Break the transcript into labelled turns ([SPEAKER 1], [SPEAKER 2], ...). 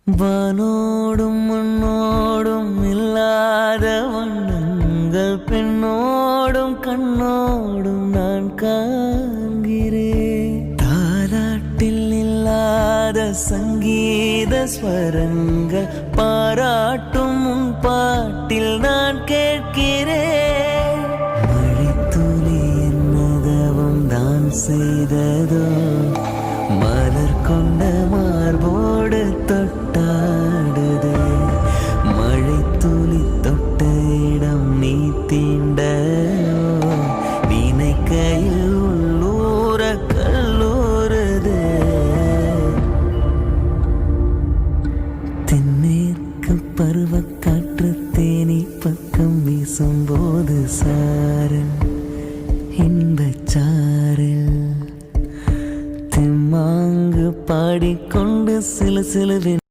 [SPEAKER 1] வானோடும் மண்ணோடும் இல்லாத வண்ணங்கள் பெண்ணோடும் கண்ணோடும் நான் காண்கிறேன். தாலாட்டில் இல்லாத சங்கீத ஸ்வரங்கள் பாராட்டும் உன் பாட்டில் நான் கேட்கிறேன். மழைத்துளி என்னதவம் தான் செய்ததோ, மலர் கொண்ட மார்போடு தொட்டாடுது. மழை துளி தொட்ட இடம் நீ தீண்ட, நினைக்கையில் உள்ளூர கல்லூருது. தென்மேற்கு பருவக்காற்று தேனி பக்கம் வீசும்போது சாரல் இன்பச்சாரல் திம்மாங்கு பாடிக்கொண்டு சில